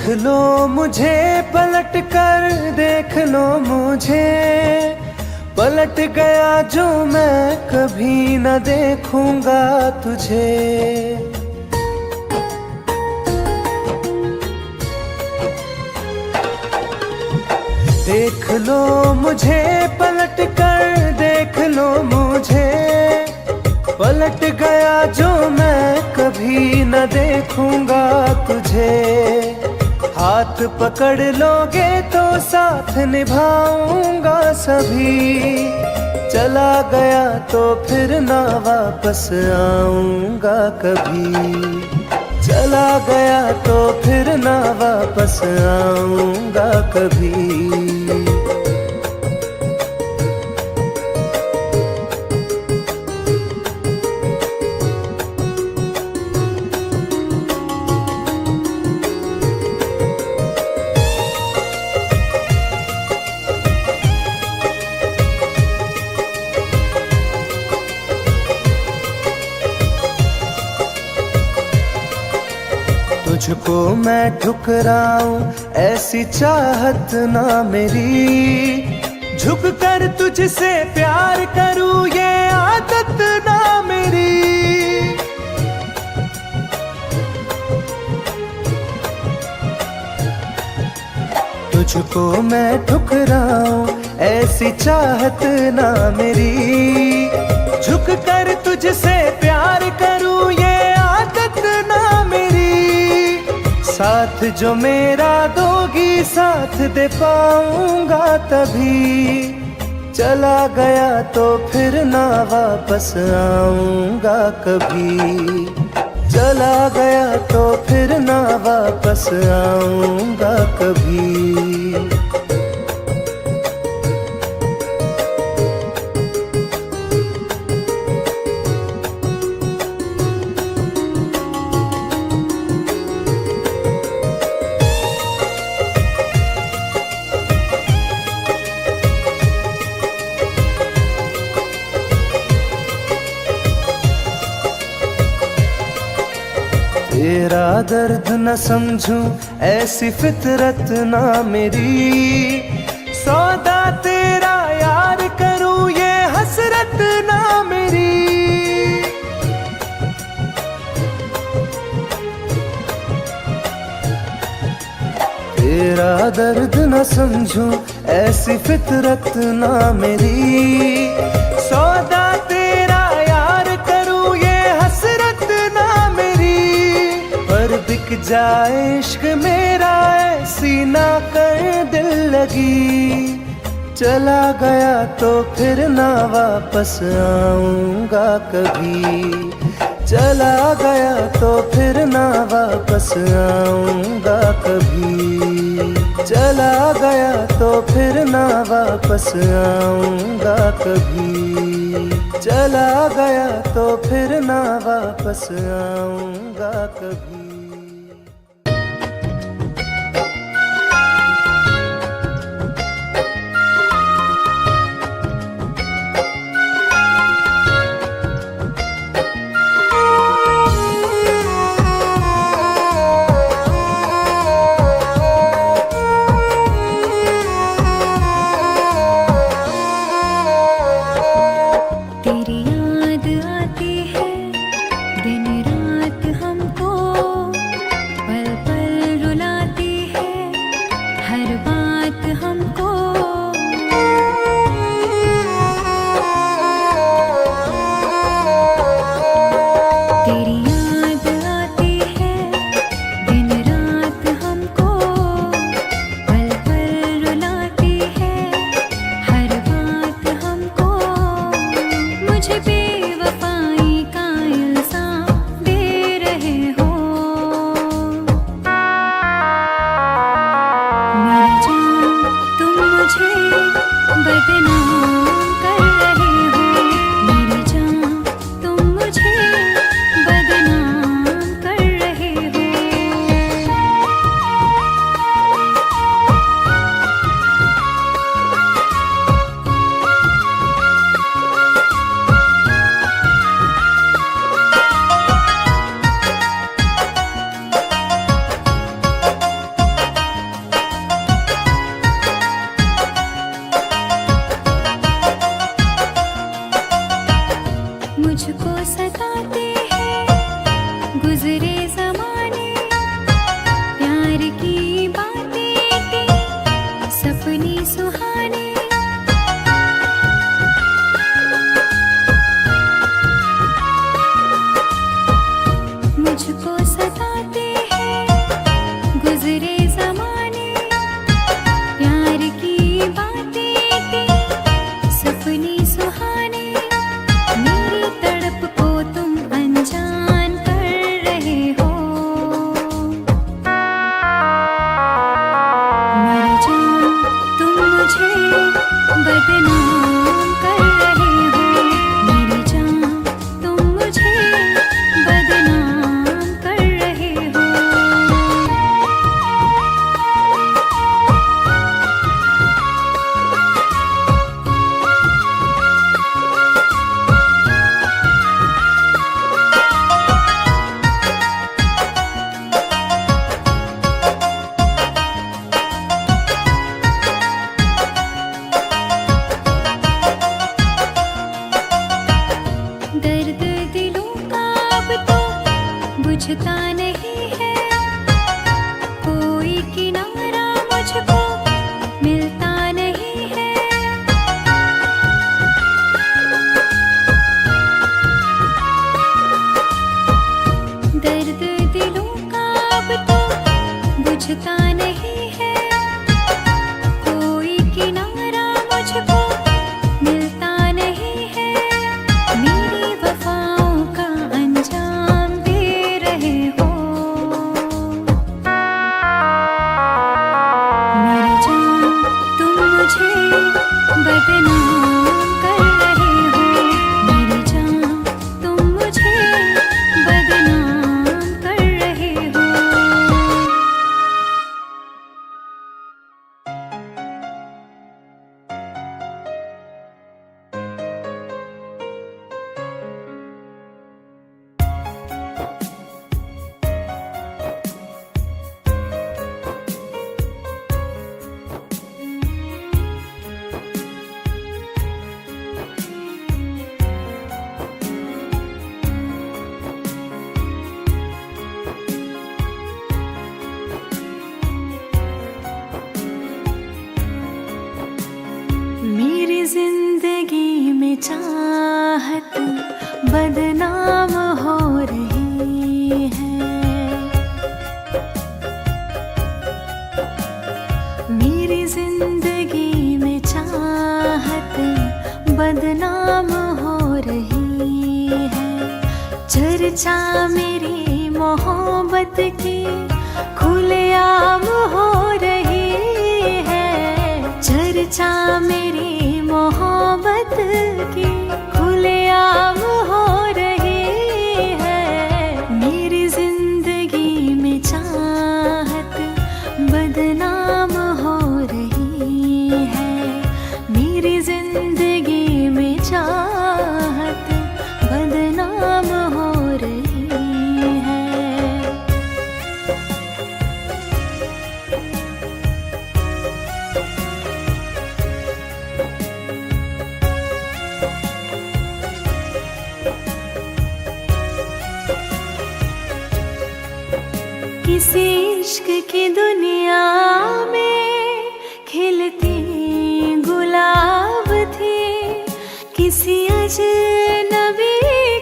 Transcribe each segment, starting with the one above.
लो मुझे पलट कर, देख लो मुझे, पलट गया जो मैं कभी न देखूंगा तुझे। देख लो मुझे पलट कर, देख लो मुझे, पलट गया जो मैं कभी न देखूंगा तुझे। हाथ पकड़ लोगे तो साथ निभाऊंगा सभी, चला गया तो फिर ना वापस आऊंगा कभी। चला गया तो फिर ना वापस आऊंगा कभी। तुझको मैं ठुकराऊं ऐसी चाहत ना मेरी, झुक कर तुझसे प्यार करूं ये आदत ना मेरी। तुझको मैं ठुकराऊं ऐसी चाहत ना मेरी, झुक कर तुझसे प्यार करूं ये आदत ना मेरी। साथ जो मेरा दोगी साथ दे पाऊंगा तभी, चला गया तो फिर ना वापस आऊंगा कभी। चला गया तो फिर ना वापस आऊंगा कभी। तेरा दर्द न समझूं ऐसी फितरत ना मेरी, सौदा तेरा यार करूं ये हसरत ना मेरी। तेरा दर्द न समझूं ऐसी फितरत ना मेरी, सौदा तेरा यार करूं ये हसरत ना मेरी। पर बिक जाए इश्क मेरा ऐसी ना कर दिल लगी, चला गया तो फिर ना वापस आऊंगा कभी। चला गया तो फिर ना वापस आऊंगा कभी। चला गया तो फिर ना वापस आऊंगा कभी। चला गया तो फिर ना वापस आऊंगा कभी। सुहाने मुझको सताते हैं गुजरे जमाने, प्यार की बातें थी सपने सुहाने, मेरी तड़प को तुम अनजान कर रहे हो। मेरी जान तुम मुझे बदनाम कर रहे हो, मेरी जान तुम मुझे बदनाम कर रहे हो। दर्द दिलों का अब तो बुझता नहीं है, कोई किनारा मुझको मिलता नहीं है। दर्द दिलों का अब तो बुझता नहीं है, कोई किनारा मुझको मिलता नहीं है। मेरी वफाओं का अंजाम दे रहे हो। मेरी जान तुम मुझे बदनाम कर रहे हो, मेरी जान तुम मुझे बदनाम कर रहे हो। मेरी जिंदगी में चाहत बदनाम हो रही है, मेरी जिंदगी में चाहत बदनाम हो रही है। चर्चा मेरी मोहब्बत की खुलेआम हो रही है, चर्चा मेरी मोहब्बत की खुलेआम हो रही है। मेरी जिंदगी में चाहत बदनाम हो रही है, मेरी जिंदगी में चाहत बदनाम हो रही है। किसी इश्क की दुनिया में खिलती गुलाब थी, किसी अजनबी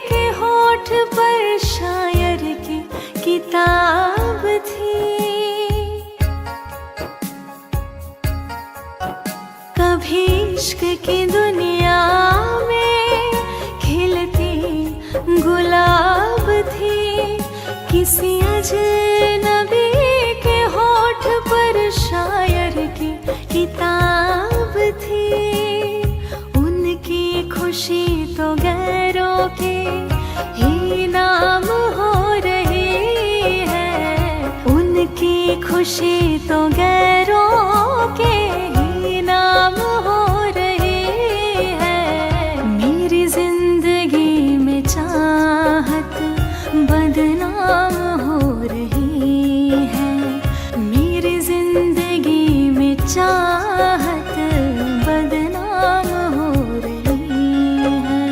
के होठ पर शायर की किताब थी। कभी इश्क की दुनिया में खिलती गुलाब थी, किसी अजनबी के होठ पर शायर की किताब थी। उनकी खुशी तो गैरों के ही नाम हो रही है, उनकी खुशी तो गैरों के ही नाम हो रही है। मेरी जिंदगी में चाहत बदनाम हो रही है, मेरी जिंदगी में चाहत बदनाम हो रही है।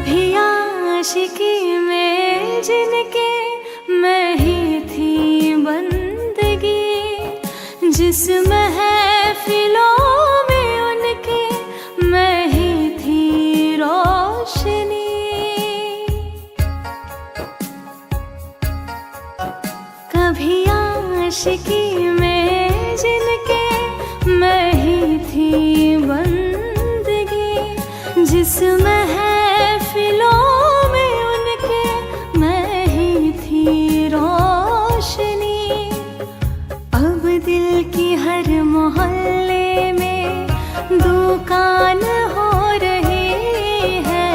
कभी आशिकी में जिनके मैं ही थी बंदगी, जिस महफिलों में उनके मैं ही थी रोशनी। कभी आशिकी में जिनके मैं ही थी बंदगी, जिस महफिलों में उनके मैं ही थी रोशनी। अब दिल की हर मोहल्ले में दुकान हो रही है,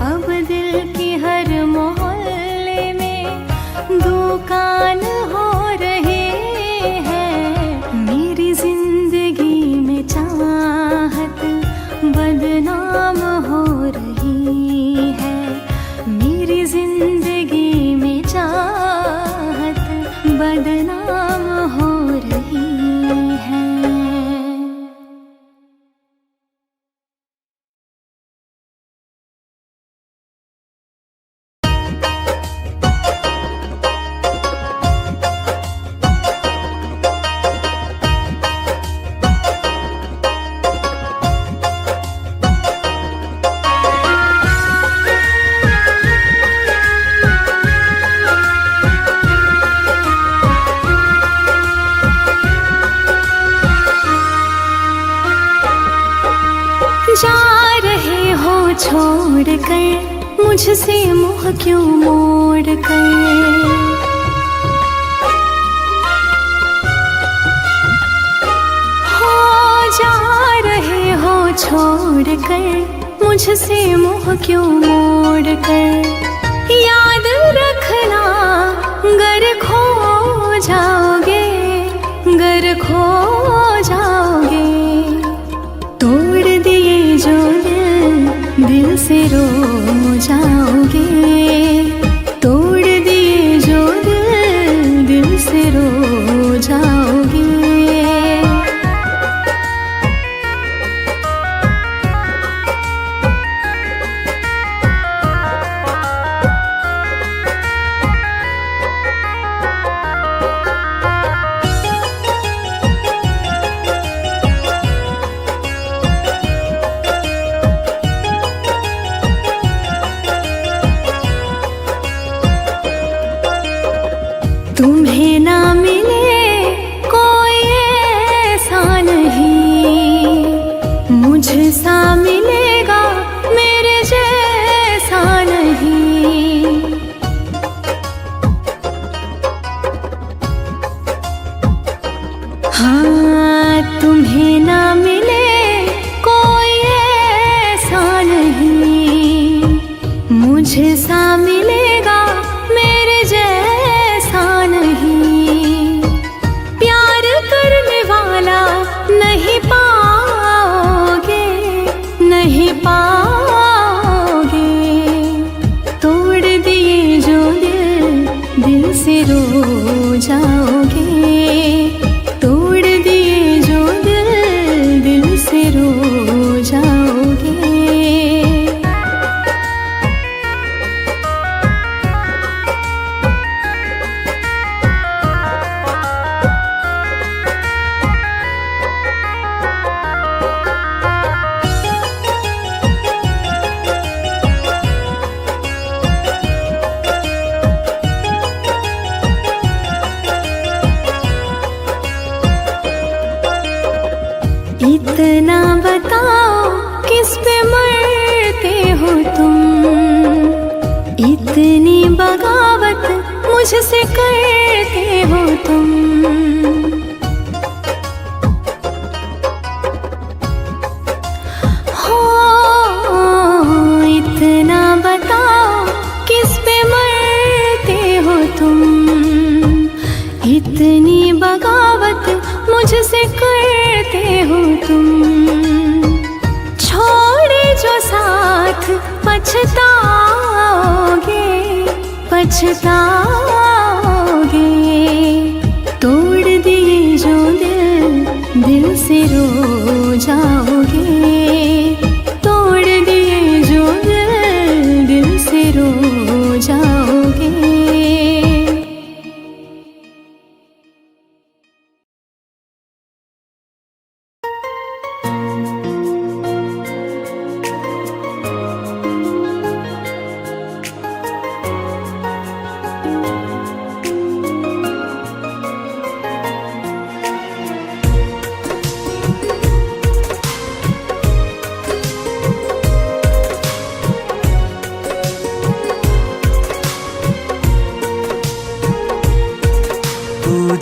अब दिल की हर मोहल्ले में दुकान हो रही है। मेरी जिंदगी में चाहत बदनाम हो रही है, मेरी जिंदगी में चाहत बदनाम हो रही है। जा रहे हो छोड़ कर मुझसे मुँह क्यों मोड़ कर, हो जा रहे हो छोड़ कर मुझसे मुँह क्यों मोड़ कर। याद रखना गर खो जाओगे, गर खो जाओगे। तोड़ दिए जो दिल से रो जाओगे, तोड़ दिए जो दिल से रो जाओगे। तुम्हें ना मिले कोई ऐसा नहीं, मुझसा मिलेगा मेरे जैसा नहीं। हाँ तुम्हें ना मिले कोई ऐसा नहीं, मुझसा मिलेगा मेरे जैसा नहीं। प्यार करने वाला नहीं पाओगे, नहीं पाओगे। तोड़ दिए जो दिल से रो जाओगे, तोड़ दिए जो दिल से रो जाओगे। इतना बताओ किस पे मरते हो तुम, इतनी बगावत मुझसे करते हो तुम। हो इतना बताओ किस पे मरते हो तुम, इतनी बगावत मुझसे करते हो तुम। छोड़े जो साथ पछताओगे, पछताओगे। तोड़ दिए जो दिल से रो जाओगे, तोड़ दिए जो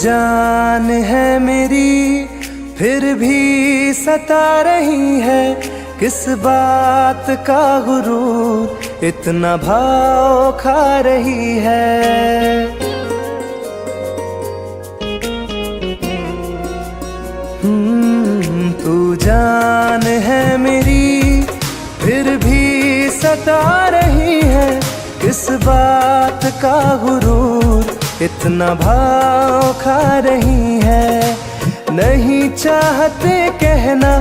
जान है मेरी फिर भी सता रही है, किस बात का गुरूर इतना भाव खा रही है। तू जान है मेरी फिर भी सता रही है, किस बात का गुरूर इतना भाव खा रही है। नहीं चाहते कहना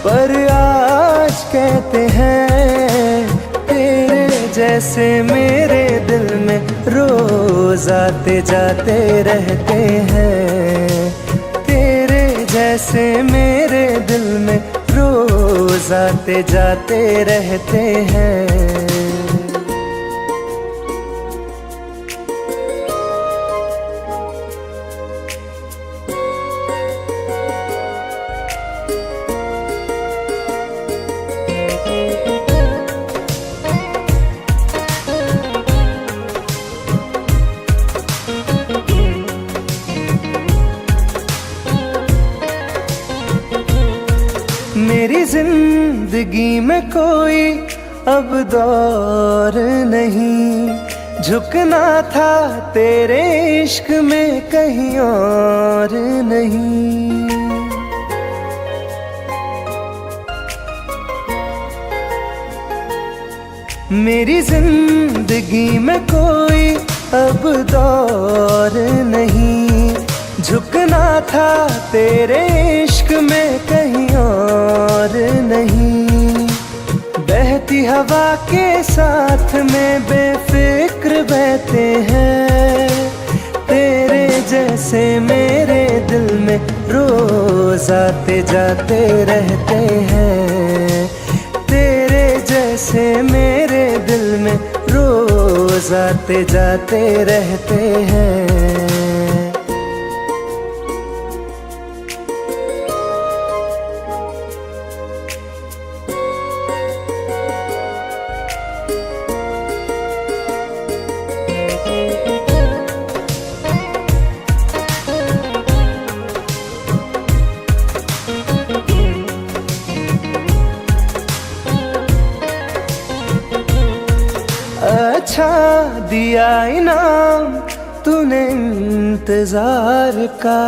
पर आज कहते हैं, तेरे जैसे मेरे दिल में रोज आते जाते रहते हैं। तेरे जैसे मेरे दिल में रोज आते जाते रहते हैं। मेरी जिंदगी में कोई अब दौर नहीं, झुकना था तेरे इश्क में कहीं और नहीं। मेरी जिंदगी में कोई अब दौर नहीं, झुकना था तेरे इश्क में कहीं और नहीं। बहती हवा के साथ में बेफिक्र बहते हैं, तेरे जैसे मेरे दिल में रोज आते जाते रहते हैं। तेरे जैसे मेरे दिल में रोज आते जाते रहते हैं। अच्छा दिया इनाम तूने इंतजार का,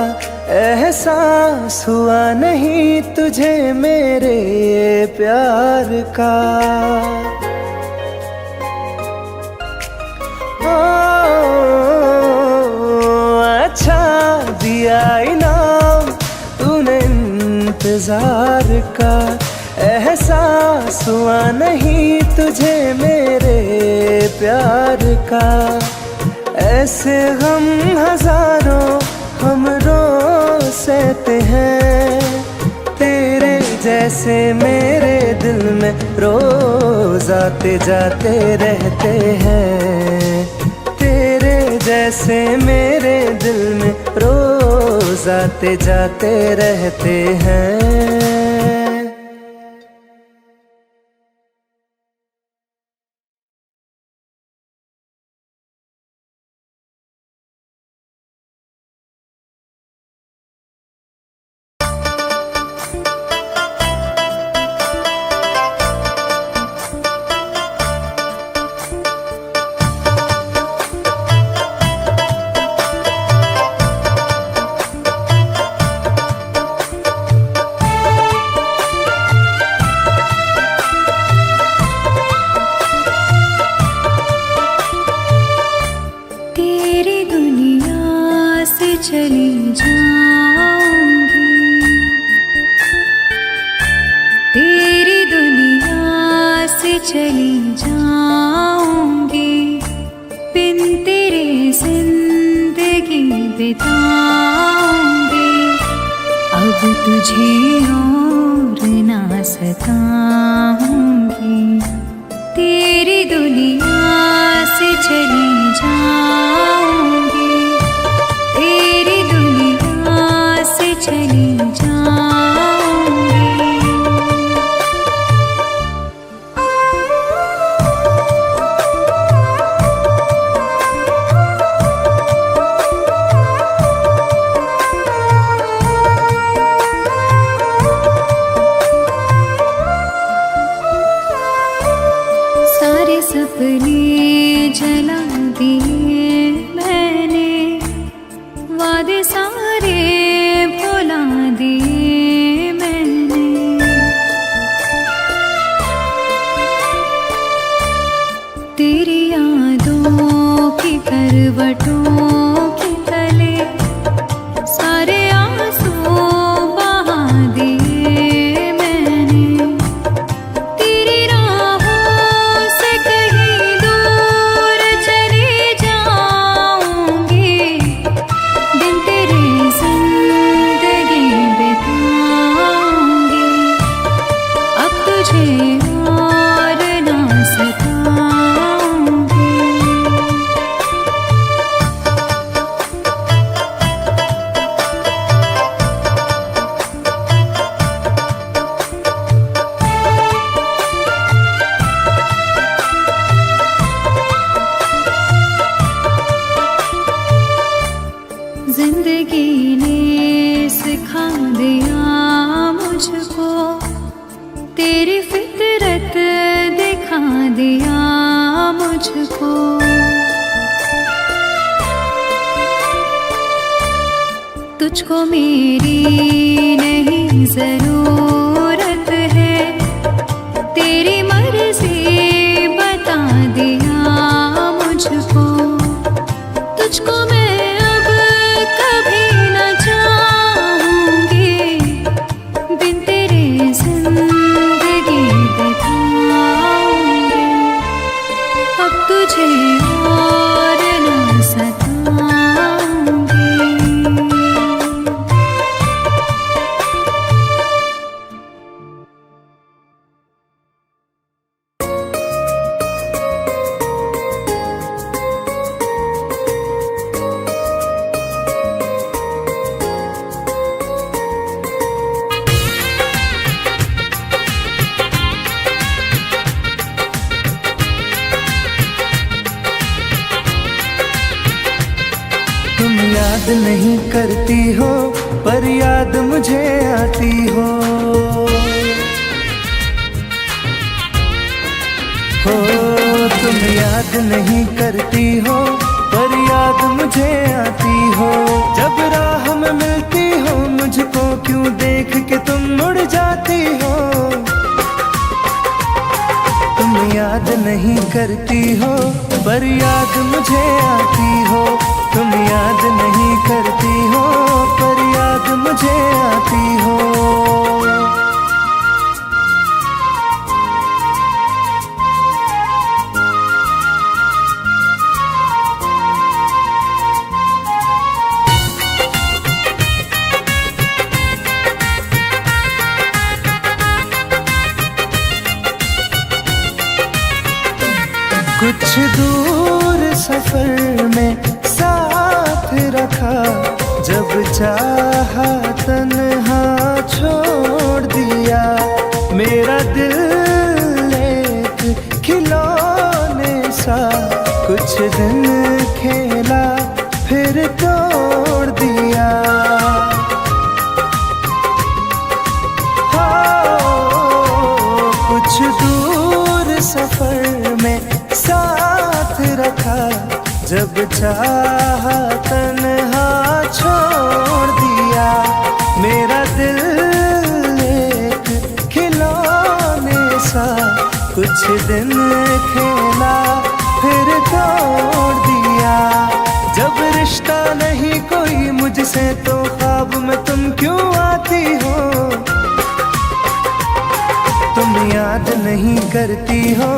एहसास हुआ नहीं तुझे मेरे प्यार का। अच्छा दिया इनाम तूने इंतजार का, एहसास हुआ नहीं तुझे मेरे प्यार का। ऐसे गम हजारों हम रोज सहते हैं, तेरे जैसे मेरे दिल में रोज आते जाते रहते हैं। तेरे जैसे मेरे दिल में रोज आते जाते रहते हैं। चली जाऊंगी, तेरी दुनिया से चली जाऊंगी, बिन तेरे जिंदगी बिताऊंगी। अब तुझे और ना सताऊंगी, तेरी दुनिया से चली जाऊंगी, तेरी दुनिया से चली जाऊंगी। मुझको। तुझको मेरी नहीं जरूरत है, तेरी मर्जी बता दिया मुझको। तुझको मैं अब कभी न चाहूंगी, बिन तेरे जिंदगी बिताऊंगी। अब तुझे और न सताऊंगी। तुम याद नहीं करती हो पर याद मुझे आती हो। तुम याद नहीं करती हो पर याद मुझे आती हो। जब राह में मिलती हो मुझको क्यों देख के तुम मुड़ जाती हो। तुम याद नहीं करती हो पर याद मुझे आती हो। तुम याद नहीं करती हो पर याद मुझे आती हो। कुछ दूर सफर में साथ रखा, जब चाहा तन्हा छोड़ दिया। मेरा दिल एक खिलौने सा कुछ दिन खेला फिर तोड़ दिया। कुछ दूर सफर में साथ रखा, जब चाहा तन्हा छोड़ दिया। मेरा दिल एक खिलौने सा कुछ दिन खेला फिर तोड़ दिया। जब रिश्ता नहीं कोई मुझसे तो ख्वाब में तुम क्यों आती हो। तुम याद नहीं करती हो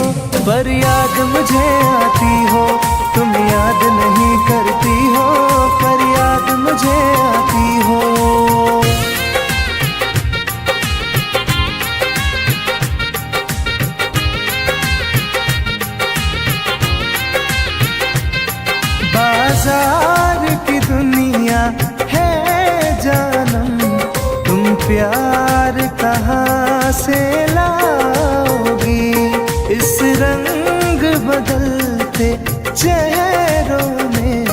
पर याद मुझे आती हो। तुम याद नहीं करती हो पर याद मुझे आती हो। बाजार की दुनिया है जानम, तुम प्यार कहाँ से लाओगी। इस रंग बदलते चेहरों में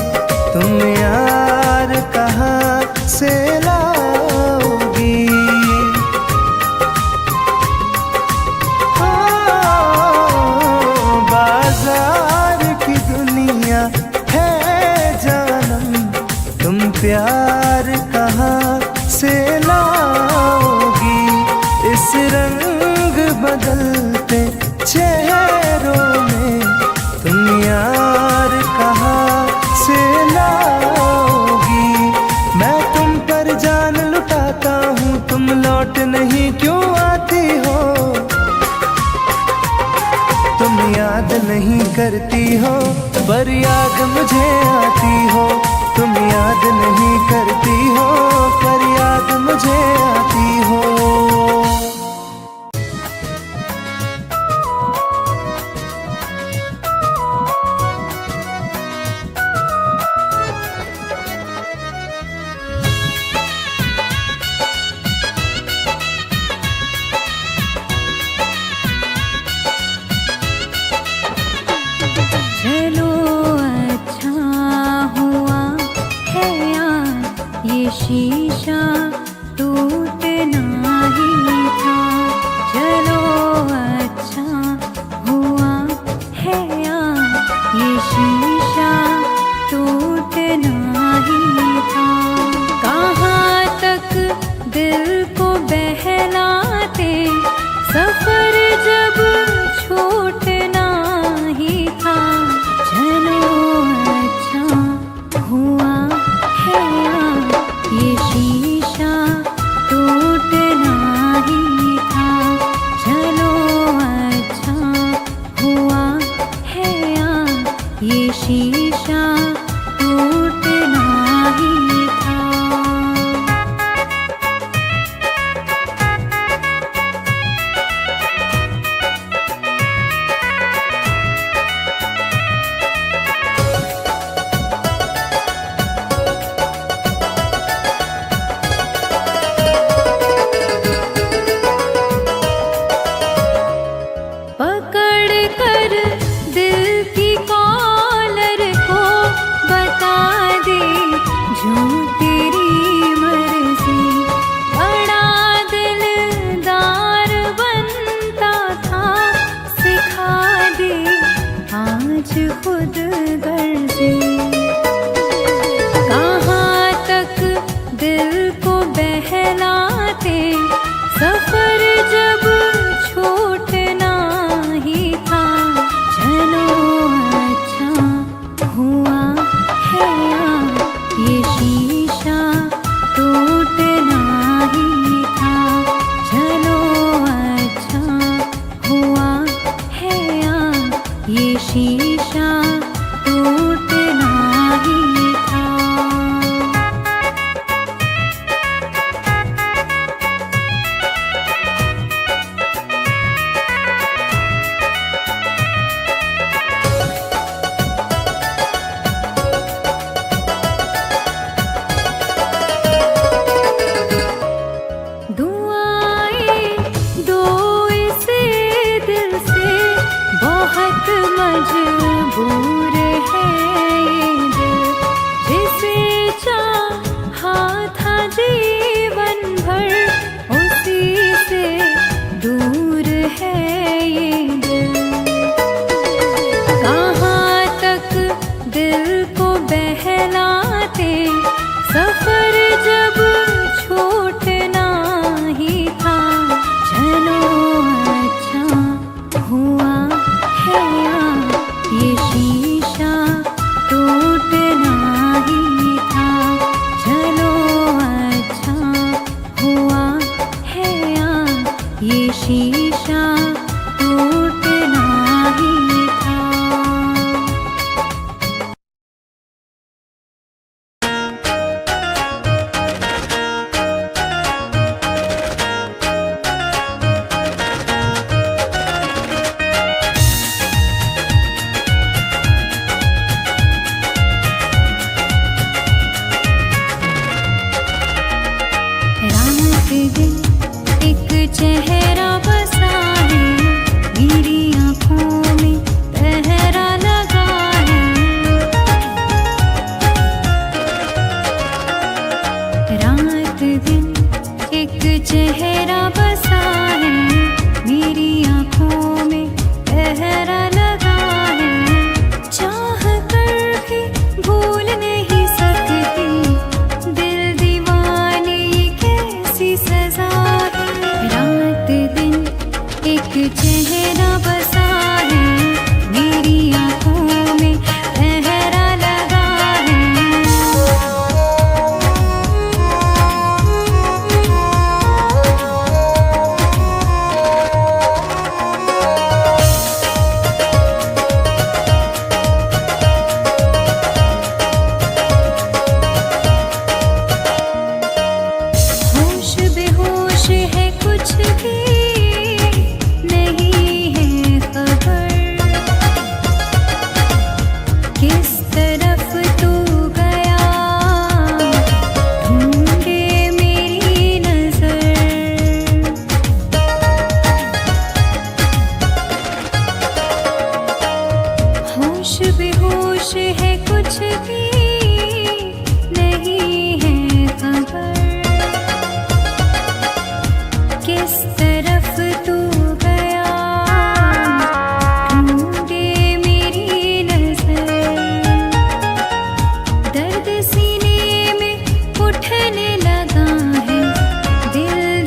तुम यार कहाँ से लाओगी। बाजार की दुनिया है जानम, तुम प्यार कहाँ से लाओगी। इस रंग बदलते चेहरों में तुम यार कहाँ से लाओगी। मैं तुम पर जान लुटाता हूँ, तुम लौट नहीं क्यों आती हो। तुम याद नहीं करती हो पर याद मुझे आती हो। तुम याद नहीं करती हो पर याद मुझे आती हो। चलो अच्छा हुआ है यार ये शीशा टूटा। को बहलाते, सफर जब छूटना ही था। चलो अच्छा हुआ है ये शीशा टूटना ही था। चलो अच्छा हुआ है ये शीशा टूटना ही था। पकड़ कर दिल की कॉलर को बता दे जो तेरी मर्जी। बड़ा दिलदार बनता था, सिखा दे आज खुद गर्जी। कहाँ तक दिल को बहलाते, सफर जब छूटना ही था। चलो अच्छा हुआ है ये शीशा टूटना ही था। चलो अच्छा हुआ है ये शीशा टूटना ही था। दुआएं दो इसे दिल से, बहुत मजबूर है ये दिल। जिसे चाहा था जीवन भर, उसी से दूर है ये दिल। कहाँ तक दिल को बहलाते, सफर जब छूटना ही था। चलो अच्छा हुआ है ये शीशा टूटना ही था। चलो अच्छा हुआ है ये शीशा टूटना ही था। रात दिन एक चेहरा बसा है, मेरी आँखों में पहरा लगा है। रात दिन एक चेहरा बसा है, मेरी आँखों में पहरा लगा है। चाह कर भी भूल नहीं सकती, दिल दीवाने ये कैसी सजा है। रात दिन एक चेहरा बसा है, मेरी आँखों में पहरा लगा है। होश बेहोश है, कुछ भी नहीं है खबर। किस तरफ तू गया, ढूंढे मेरी नजर। होश बेहोश है, कुछ भी नहीं है खबर। किस तरफ तू गया, ढूंढे मेरी नजर। दर्द सीने में उठने लगा है, दिल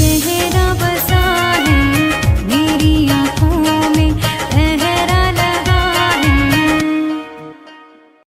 चेहरा बसा